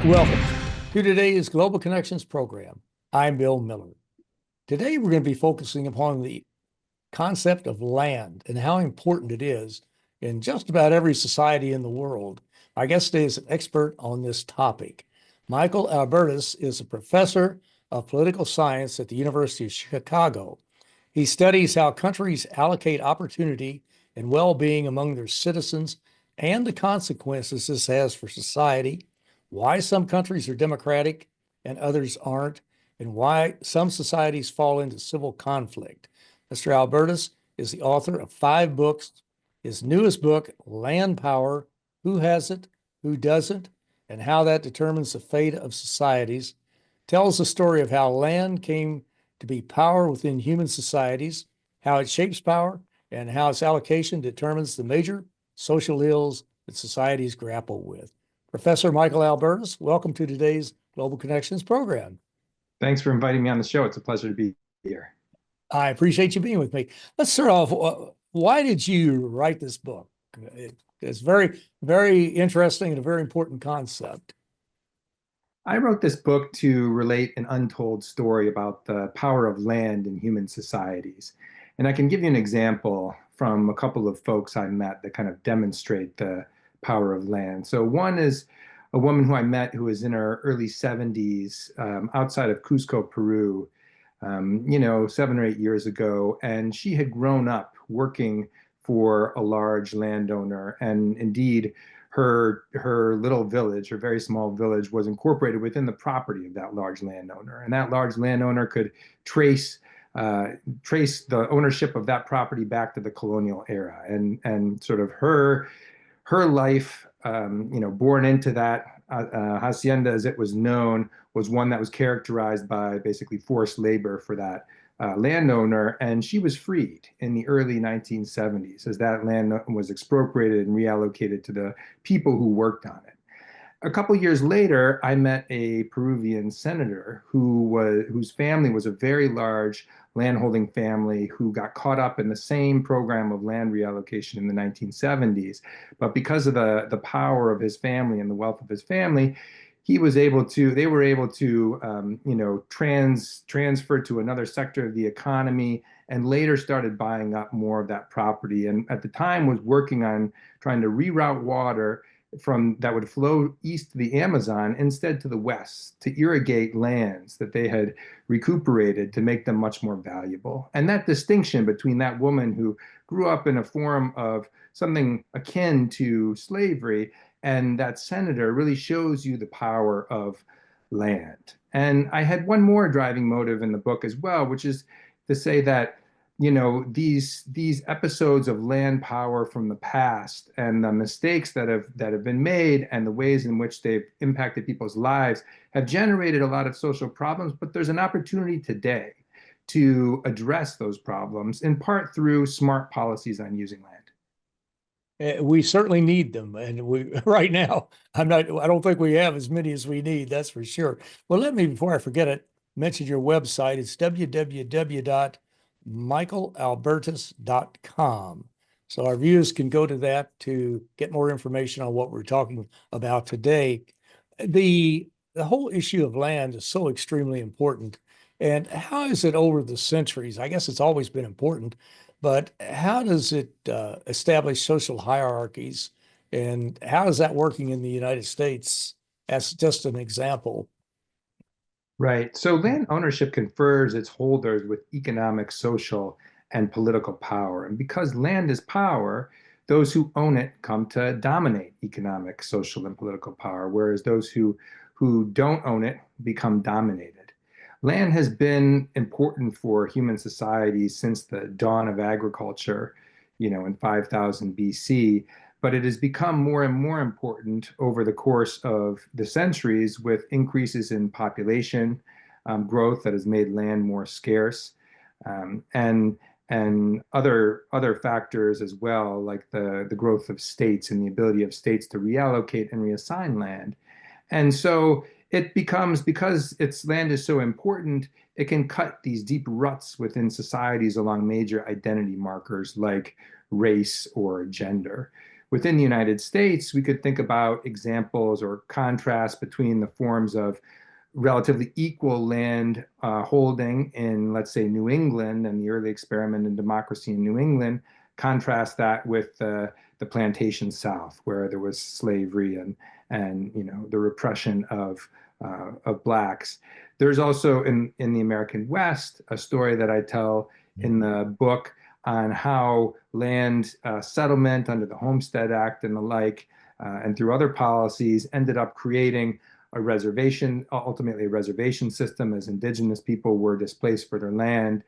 Welcome to today's Global Connections program. I'm Bill Miller. Today, we're going to be focusing upon the concept of land and how important it is in just about every society in the world. Our guest today is an expert on this topic. Michael Albertus is a professor of political science at the University of Chicago. He studies how countries allocate opportunity and well-being among their citizens and the consequences this has for society, why some countries are democratic and others aren't, and why some societies fall into civil conflict. Mr. Albertus is the author of 5 books. His newest book, Land Power: Who Has It, Who Doesn't, and How That Determines the Fate of Societies, tells the story of how land came to be power within human societies, how it shapes power, and how its allocation determines the major social ills that societies grapple with. Professor Michael Albertus, welcome to today's Global Connections program. Thanks for inviting me on the show. It's a pleasure to be here. I appreciate you being with me. Let's start off. Why did you write this book? It's very, very interesting and a very important concept. I wrote this book to relate an untold story about the power of land in human societies. And I can give you an example from a couple of folks I met that kind of demonstrate the power of land. So one is a woman who I met who was in her early 70s outside of Cusco, Peru, 7 or 8 years ago. And she had grown up working for a large landowner. And indeed, her little village, her very small village, was incorporated within the property of that large landowner. And that large landowner could trace the ownership of that property back to the colonial era. And sort of her life, born into that hacienda, as it was known, was one that was characterized by basically forced labor for that landowner. And she was freed in the early 1970s as that land was expropriated and reallocated to the people who worked on it. A couple years later, I met a Peruvian senator whose family was a very large landholding family who got caught up in the same program of land reallocation in the 1970s. But because of the power of his family and the wealth of his family, they were able to transfer to another sector of the economy, and later started buying up more of that property. And at the time was working on trying to reroute water from that would flow east to the Amazon instead to the west to irrigate lands that they had recuperated to make them much more valuable. And that distinction between that woman who grew up in a form of something akin to slavery and that senator really shows you the power of land. And I had one more driving motive in the book as well, which is to say that these episodes of land power from the past and the mistakes that have been made and the ways in which they've impacted people's lives have generated a lot of social problems, but there's an opportunity today to address those problems, in part through smart policies on using land. We certainly need them, and right now I don't think we have as many as we need. That's for sure. Well, let me, before I forget it, mention your website. It's www.michaelalbertus.com. So our viewers can go to that to get more information on what we're talking about today. The whole issue of land is so extremely important. And how is it over the centuries? I guess it's always been important, but how does it establish social hierarchies? And how is that working in the United States? As just an example. Right. So land ownership confers its holders with economic, social, and political power. And because land is power, those who own it come to dominate economic, social, and political power, whereas those who don't own it become dominated. Land has been important for human societies since the dawn of agriculture, in 5000 BC, but it has become more and more important over the course of the centuries with increases in population growth that has made land more scarce, and other factors as well, like the growth of states and the ability of states to reallocate and reassign land. And so it becomes, because its land is so important, it can cut these deep ruts within societies along major identity markers like race or gender. within the United States, we could think about examples or contrasts between the forms of relatively equal land holding in, let's say, New England and the early experiment in democracy in New England. Contrast that with the plantation South, where there was slavery and the repression of blacks. There's also in the American West a story that I tell in the book on how land settlement under the Homestead Act and the like, and through other policies, ended up creating a reservation, ultimately a reservation system, as indigenous people were displaced from their land.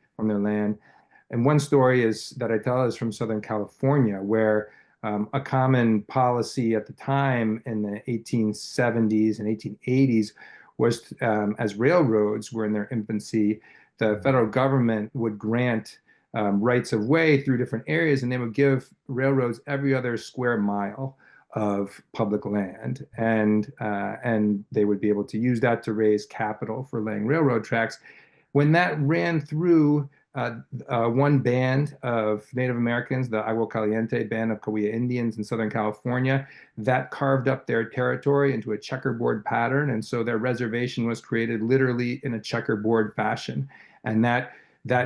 And one story is that I tell is from Southern California, where a common policy at the time in the 1870s and 1880s was, as railroads were in their infancy, the federal government would grant rights of way through different areas, and they would give railroads every other square mile of public land, and they would be able to use that to raise capital for laying railroad tracks. When that ran through one band of Native Americans, the Agua Caliente band of Cahuilla Indians in Southern California, that carved up their territory into a checkerboard pattern, and so their reservation was created literally in a checkerboard fashion, and that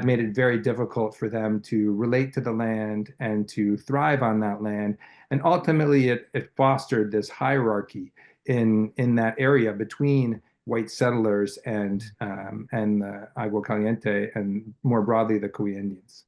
made it very difficult for them to relate to the land and to thrive on that land. And ultimately, it fostered this hierarchy in that area between white settlers and the Agua Caliente, and more broadly, the Cahuilla Indians.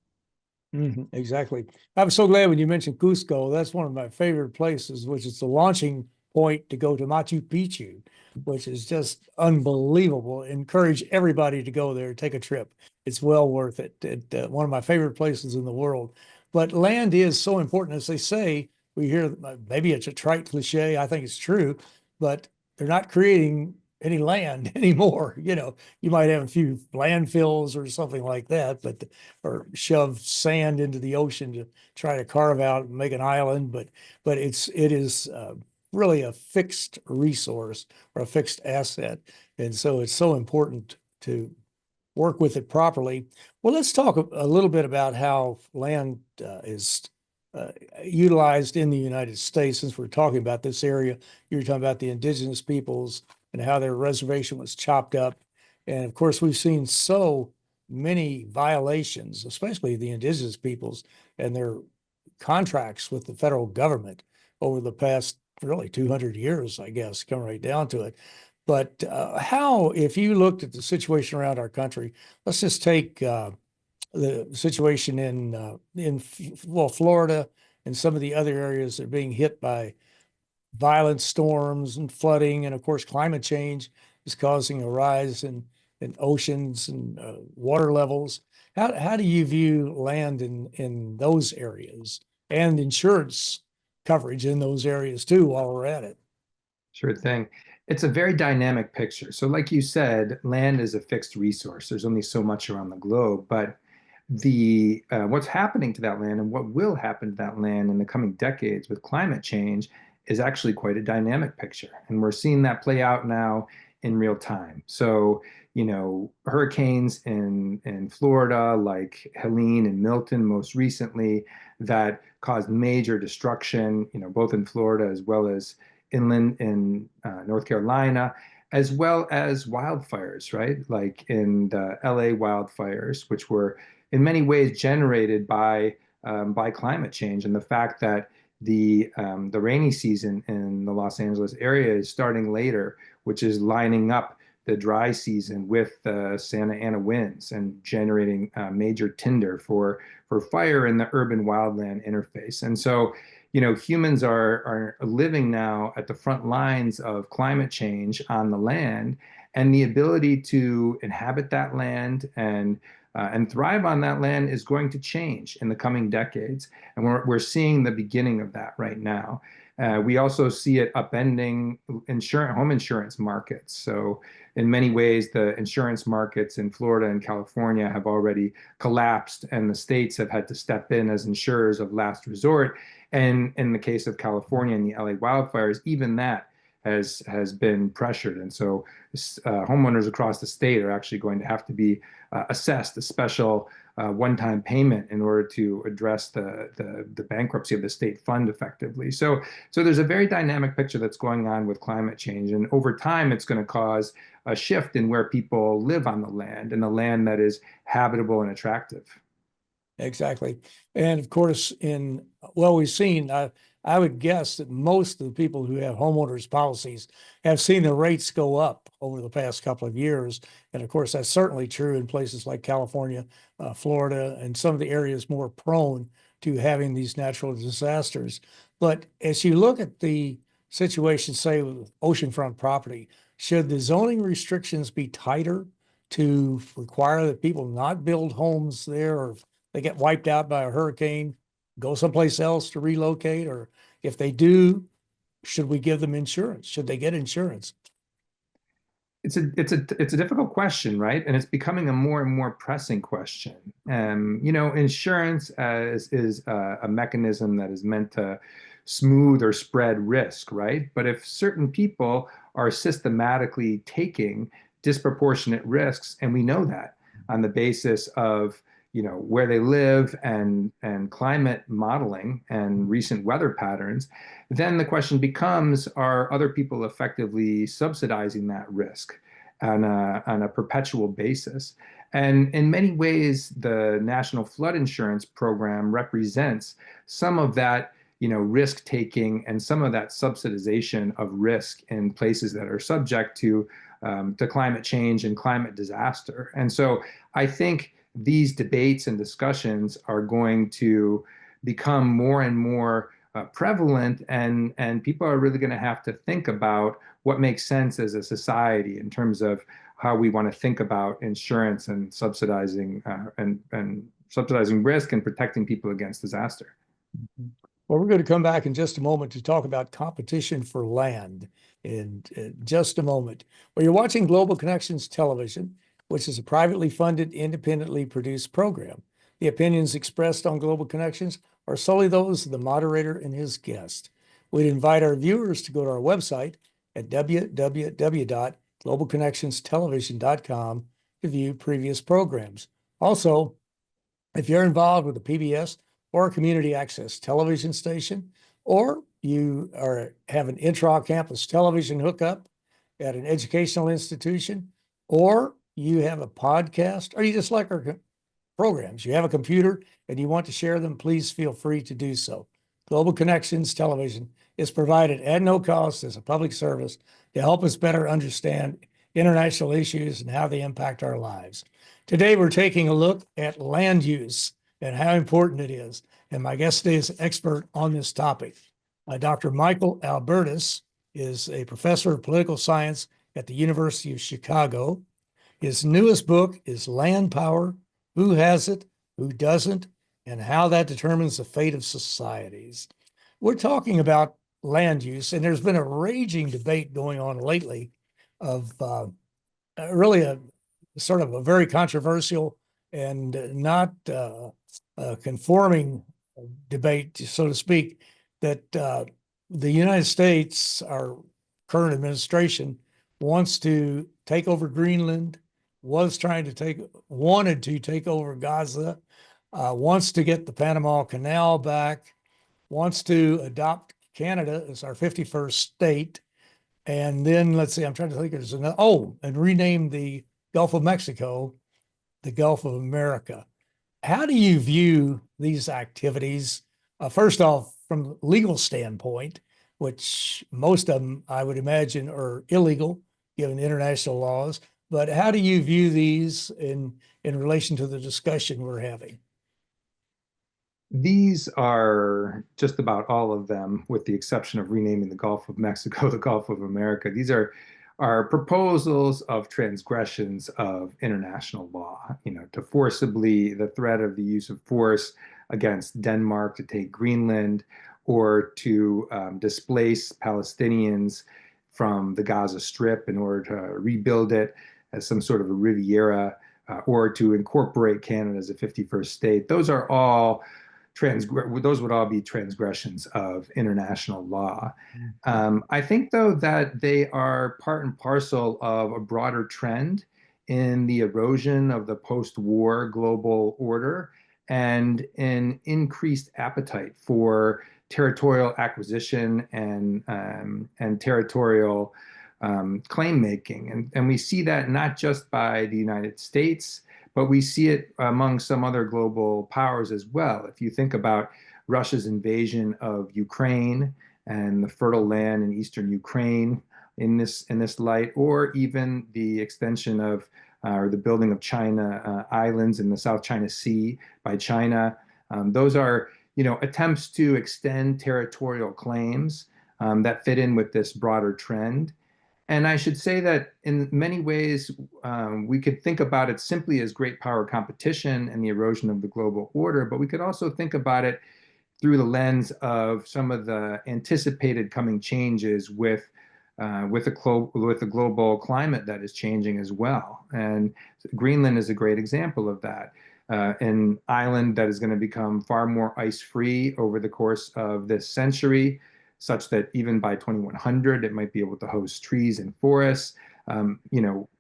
Exactly. I'm so glad when you mentioned Cusco. That's one of my favorite places, which is the launching point to go to Machu Picchu, which is just unbelievable. Encourage everybody to go there, take a trip. It's well worth it. One of my favorite places in the world. But land is so important, as they say. We hear maybe it's a trite cliche. I think it's true, but they're not creating any land anymore. You might have a few landfills or something like that, but or shove sand into the ocean to try to carve out and make an island. But it is really a fixed resource or a fixed asset, and so it's so important to work with it properly. Well, let's talk a little bit about how land is utilized in the United States. Since we're talking about this area, you're talking about the indigenous peoples and how their reservation was chopped up. And of course, we've seen so many violations, especially the indigenous peoples and their contracts with the federal government over the past really 200 years, I guess, come right down to it. But how, if you looked at the situation around our country, let's just take the situation in Florida and some of the other areas that are being hit by violent storms and flooding, and of course, climate change is causing a rise in oceans and water levels. How do you view land in those areas and insurance coverage in those areas too, while we're at it? Sure thing. It's a very dynamic picture. So, like you said, land is a fixed resource. There's only so much around the globe, but the what's happening to that land and what will happen to that land in the coming decades with climate change is actually quite a dynamic picture. And we're seeing that play out now in real time. So, hurricanes in Florida, like Helene and Milton most recently, that caused major destruction, both in Florida as well as inland in North Carolina, as well as wildfires, right? Like in the LA wildfires, which were in many ways generated by climate change, and the fact that the rainy season in the Los Angeles area is starting later, which is lining up the dry season with the Santa Ana winds and generating major tinder for fire in the urban wildland interface. And so, humans are living now at the front lines of climate change on the land, and the ability to inhabit that land and thrive on that land is going to change in the coming decades. And we're seeing the beginning of that right now. We also see it upending home insurance markets. So in many ways, the insurance markets in Florida and California have already collapsed, and the states have had to step in as insurers of last resort. And in the case of California and the LA wildfires, even that has been pressured, and so homeowners across the state are actually going to have to be assessed a special one-time payment in order to address the bankruptcy of the state fund effectively. So there's a very dynamic picture that's going on with climate change, and over time, it's going to cause a shift in where people live on the land, and the land that is habitable and attractive. Exactly. And of course, well, we've seen, I would guess that most of the people who have homeowners policies have seen the rates go up over the past couple of years. And of course, that's certainly true in places like California, Florida, and some of the areas more prone to having these natural disasters. But as you look at the situation, say with oceanfront property, should the zoning restrictions be tighter to require that people not build homes there, or they get wiped out by a hurricane, go someplace else to relocate? Or if they do, should we give them insurance? Should they get insurance? It's a difficult question, right? And it's becoming a more and more pressing question. Insurance is a mechanism that is meant to smooth or spread risk, right? But if certain people are systematically taking disproportionate risks, and we know that on the basis of where they live and climate modeling and recent weather patterns, then the question becomes, are other people effectively subsidizing that risk on a perpetual basis? And in many ways, the National Flood Insurance Program represents some of that, risk taking and some of that subsidization of risk in places that are subject to climate change and climate disaster. And so I think these debates and discussions are going to become more and more prevalent, and people are really going to have to think about what makes sense as a society in terms of how we want to think about insurance and subsidizing and subsidizing risk and protecting people against disaster. Well, we're going to come back in just a moment to talk about competition for land in just a moment. Well, you're watching Global Connections Television, which is a privately funded, independently produced program. The opinions expressed on Global Connections are solely those of the moderator and his guest. We'd invite our viewers to go to our website at www.globalconnectionstelevision.com to view previous programs. Also, if you're involved with a PBS or a community access television station, or you have an intra-campus television hookup at an educational institution, or you have a podcast, or you just like our programs, you have a computer and you want to share them, please feel free to do so. Global Connections Television is provided at no cost as a public service to help us better understand international issues and how they impact our lives. Today, we're taking a look at land use and how important it is. And my guest today is an expert on this topic. Dr. Michael Albertus is a professor of political science at the University of Chicago. His newest book is Land Power: Who Has It, Who Doesn't, and How That Determines the Fate of Societies. We're talking about land use, and there's been a raging debate going on lately of really a sort of a very controversial and not conforming debate, so to speak, that the United States, our current administration, wants to take over Greenland, wanted to take over Gaza, wants to get the Panama Canal back, wants to adopt Canada as our 51st state. And then let's see, I'm trying to think there's another, and rename the Gulf of Mexico the Gulf of America. How do you view these activities? First off, from a legal standpoint, which most of them, I would imagine, are illegal given international laws. But how do you view these in relation to the discussion we're having? These are just about all of them, with the exception of renaming the Gulf of Mexico the Gulf of America. These are proposals of transgressions of international law, to forcibly, the threat of the use of force against Denmark to take Greenland, or to displace Palestinians from the Gaza Strip in order to rebuild it as some sort of a Riviera, or to incorporate Canada as a 51st state. Those are all those would all be transgressions of international law. Mhm. I think, though, that they are part and parcel of a broader trend in the erosion of the post-war global order and an increased appetite for territorial acquisition and territorial claim making. And we see that not just by the United States, but we see it among some other global powers as well. If you think about Russia's invasion of Ukraine and the fertile land in eastern Ukraine in this light, or even the extension of or the building of China islands in the South China Sea by China. Those are, attempts to extend territorial claims that fit in with this broader trend. And I should say that in many ways, we could think about it simply as great power competition and the erosion of the global order, but we could also think about it through the lens of some of the anticipated coming changes with the global climate that is changing as well. And Greenland is a great example of that. An island that is going to become far more ice-free over the course of this century, such that even by 2100, it might be able to host trees and forests.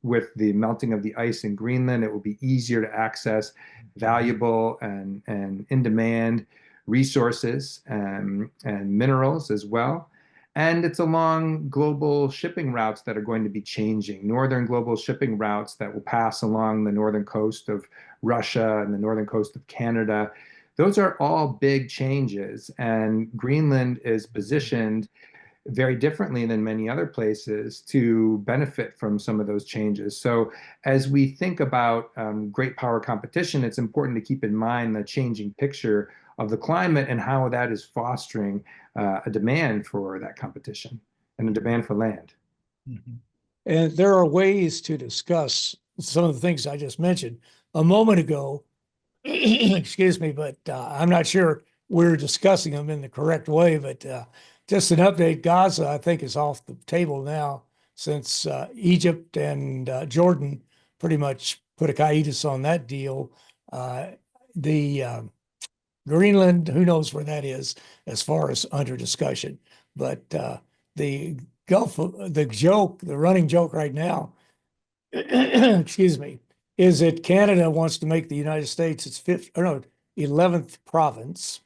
With the melting of the ice in Greenland, it will be easier to access valuable and in-demand resources and minerals as well. And it's along global shipping routes that are going to be changing, northern global shipping routes that will pass along the northern coast of Russia and the northern coast of Canada. Those are all big changes, and Greenland is positioned very differently than many other places to benefit from some of those changes. So, as we think about great power competition, it's important to keep in mind the changing picture of the climate and how that is fostering a demand for that competition and a demand for land. Mhm. And there are ways to discuss some of the things I just mentioned a moment ago. Excuse me, but I'm not sure we're discussing them in the correct way. But just an update, Gaza, I think, is off the table now since Egypt and Jordan pretty much put a hiatus on that deal. The Greenland, who knows where that is as far as under discussion. But the the running joke right now, excuse me, is that Canada wants to make the United States its fifth, or no, 11th province,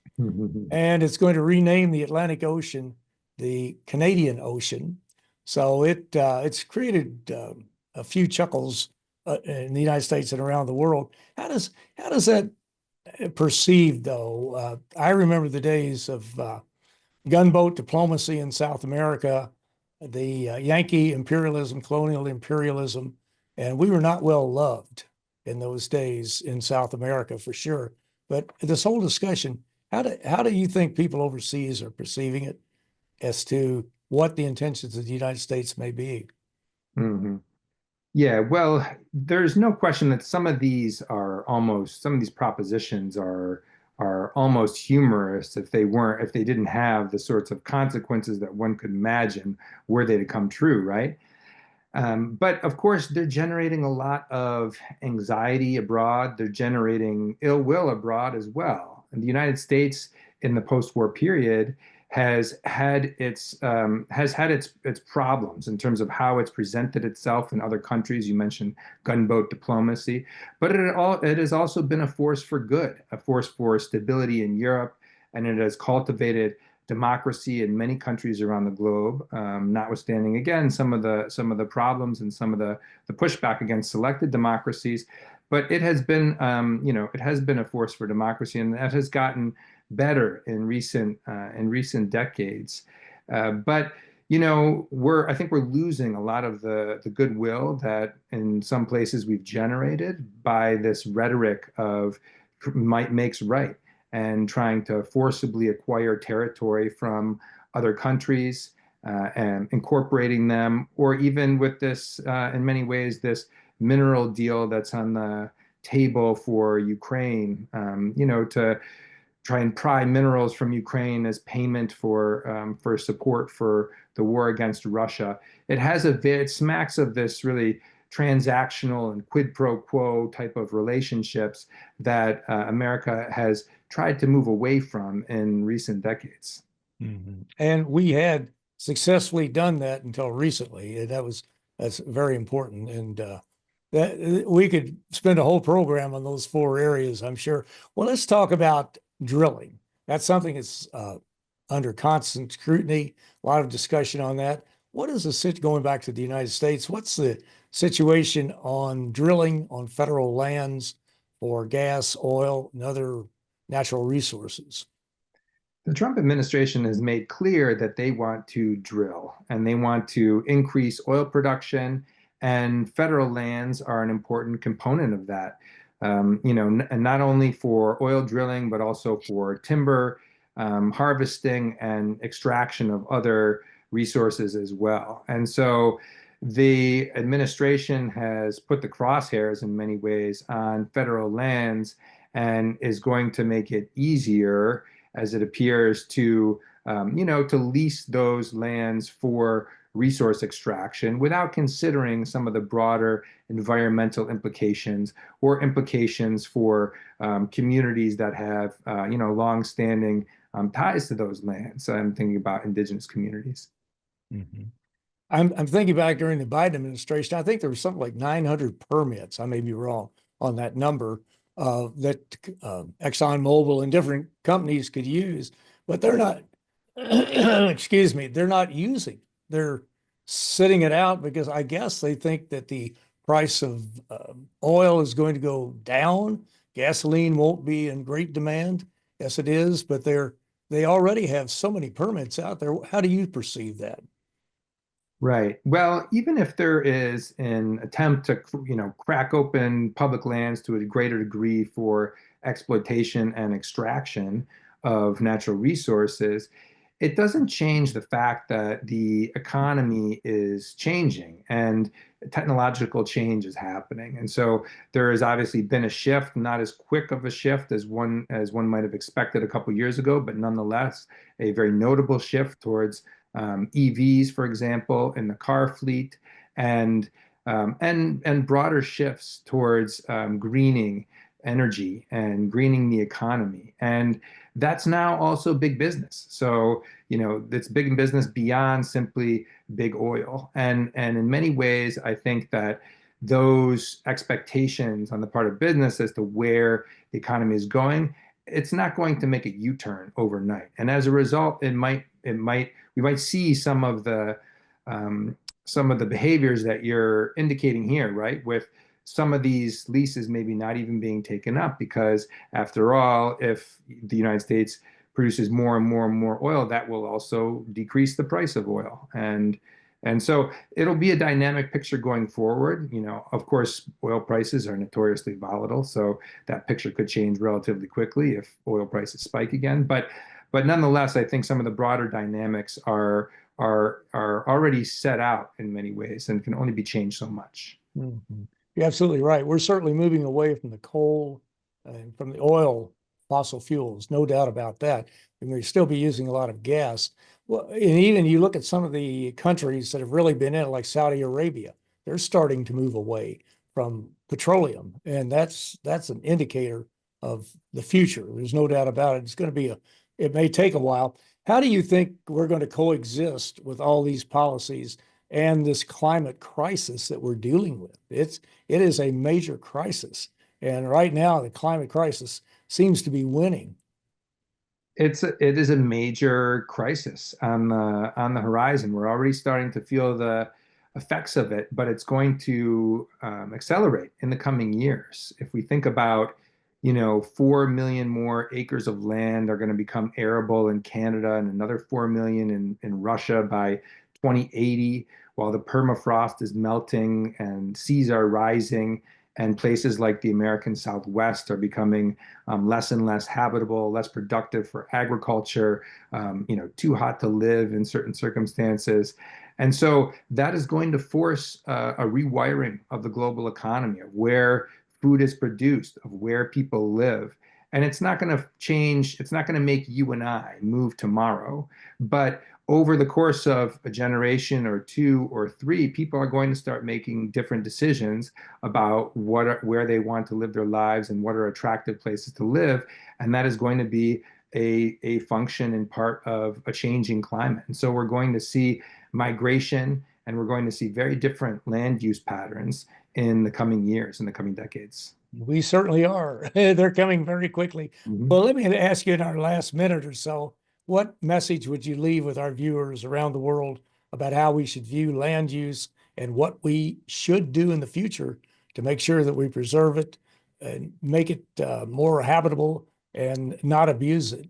and it's going to rename the Atlantic Ocean the Canadian Ocean. So it's created a few chuckles in the United States and around the world. How does that perceived though? I remember the days of gunboat diplomacy in South America, the Yankee imperialism, colonial imperialism, and we were not well loved in those days in South America for sure. But this whole discussion, how do you think people overseas are perceiving it as to what the intentions of the United States may be? Mhm. Yeah, well, there's no question that some of these propositions are almost humorous if they didn't have the sorts of consequences that one could imagine were they to come true, right? But of course, they're generating a lot of anxiety abroad. They're generating ill will abroad as well. And the United States in the post-war period has had its problems in terms of how it's presented itself in other countries. You mentioned gunboat diplomacy, but it has also been a force for good, a force for stability in Europe, and it has cultivated democracy in many countries around the globe, notwithstanding again some of the problems and some of the pushback against selected democracies. But it has been, it has been a force for democracy, and that has gotten better in recent decades. But I think we're losing a lot of the goodwill that in some places we've generated by this rhetoric of might makes right and trying to forcibly acquire territory from other countries and incorporating them, or even with this, in many ways, this mineral deal that's on the table for Ukraine, to try and pry minerals from Ukraine as payment for support for the war against Russia. It smacks of this really transactional and quid pro quo type of relationships that America has tried to move away from in recent decades. And we had successfully done that until recently. And that's very important. And that we could spend a whole program on those four areas, I'm sure. Well, let's talk about drilling. That's something that's under constant scrutiny, a lot of discussion on that. What is the going back to the United States? What's the situation on drilling on federal lands for gas, oil, and other natural resources? The Trump administration has made clear that they want to drill and they want to increase oil production, and federal lands are an important component of that. And not only for oil drilling, but also for timber harvesting and extraction of other resources as well. And so the administration has put the crosshairs in many ways on federal lands and is going to make it easier, as it appears, to lease those lands for resource extraction without considering some of the broader environmental implications or implications for communities that have, longstanding ties to those lands. I'm thinking about indigenous communities. Mhm. I'm thinking back during the Biden administration, I think there was something like 900 permits. I may be wrong on that number that ExxonMobil and different companies could use, but they're not, excuse me, they're not using. They're sitting it out because I guess they think that the price of oil is going to go down. Gasoline won't be in great demand. Yes, it is, but they already have so many permits out there. How do you perceive that? Right. Well, even if there is an attempt to, crack open public lands to a greater degree for exploitation and extraction of natural resources, it doesn't change the fact that the economy is changing and technological change is happening. And so there has obviously been a shift, not as quick of a shift as one might have expected a couple years ago, but nonetheless a very notable shift towards EVs, for example, in the car fleet, and and broader shifts towards greening energy and greening the economy. And that's now also big business. So, it's big business beyond simply big oil. And in many ways, I think that those expectations on the part of business as to where the economy is going, it's not going to make a U-turn overnight. And as a result, we might see some of the behaviors that you're indicating here, right? With some of these leases maybe not even being taken up because, after all, if the United States produces more and more and more oil, that will also decrease the price of oil. And so it'll be a dynamic picture going forward. Of course, oil prices are notoriously volatile, so that picture could change relatively quickly if oil prices spike again. But nonetheless, I think some of the broader dynamics are already set out in many ways and can only be changed so much. Mhm. You're absolutely right. We're certainly moving away from the coal and from the oil, fossil fuels, no doubt about that. And we'll still be using a lot of gas. Well, and even you look at some of the countries that have really been in it, like Saudi Arabia, they're starting to move away from petroleum, and that's an indicator of the future. There's no doubt about it. It's going to be it may take a while. How do you think we're going to coexist with all these policies and this climate crisis that we're dealing with? It is a major crisis. And right now, the climate crisis seems to be winning. It is a major crisis on the horizon. We're already starting to feel the effects of it, but it's going to accelerate in the coming years. If we think about, 4 million more acres of land are going to become arable in Canada and another 4 million in Russia by 2080, while the permafrost is melting and seas are rising, and places like the American Southwest are becoming less and less habitable, less productive for agriculture, too hot to live in certain circumstances. And so that is going to force a rewiring of the global economy, of where food is produced, of where people live. And it's not going to change, it's not going to make you and I move tomorrow. But over the course of a generation or two or three, people are going to start making different decisions about where they want to live their lives and what are attractive places to live. And that is going to be a function and part of a changing climate. And so we're going to see migration, and we're going to see very different land use patterns in the coming years, in the coming decades. We certainly are. They're coming very quickly. Mhm. Well, let me ask you in our last minute or so, what message would you leave with our viewers around the world about how we should view land use and what we should do in the future to make sure that we preserve it and make it more habitable and not abuse it?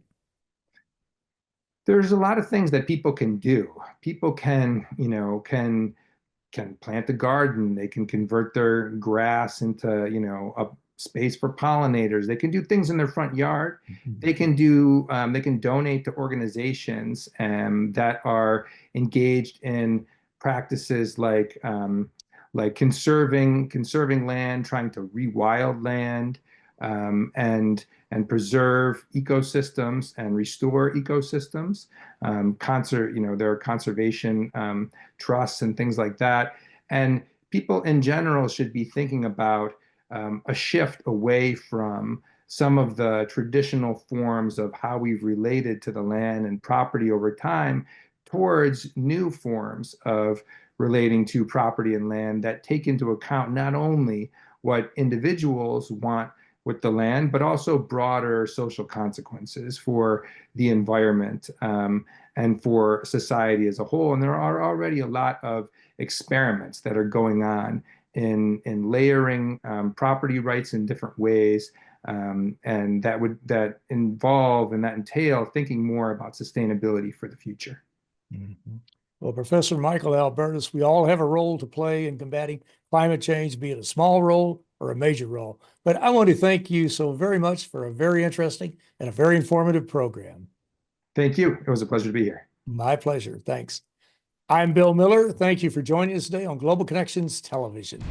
There's a lot of things that people can do. People can, can plant a garden. They can convert their grass into, a space for pollinators. They can do things in their front yard. They can donate to organizations that are engaged in practices like conserving land, trying to rewild land, and preserve ecosystems and restore ecosystems. There are conservation trusts and things like that. And people in general should be thinking about a shift away from some of the traditional forms of how we've related to the land and property over time towards new forms of relating to property and land that take into account not only what individuals want with the land, but also broader social consequences for the environment, and for society as a whole. And there are already a lot of experiments that are going on in layering property rights in different ways, and that involve and that entail thinking more about sustainability for the future. Mhm. Well, Professor Michael Albertus, we all have a role to play in combating climate change, be it a small role or a major role. But I want to thank you so very much for a very interesting and a very informative program. Thank you. It was a pleasure to be here. My pleasure. Thanks. I'm Bill Miller. Thank you for joining us today on Global Connections Television.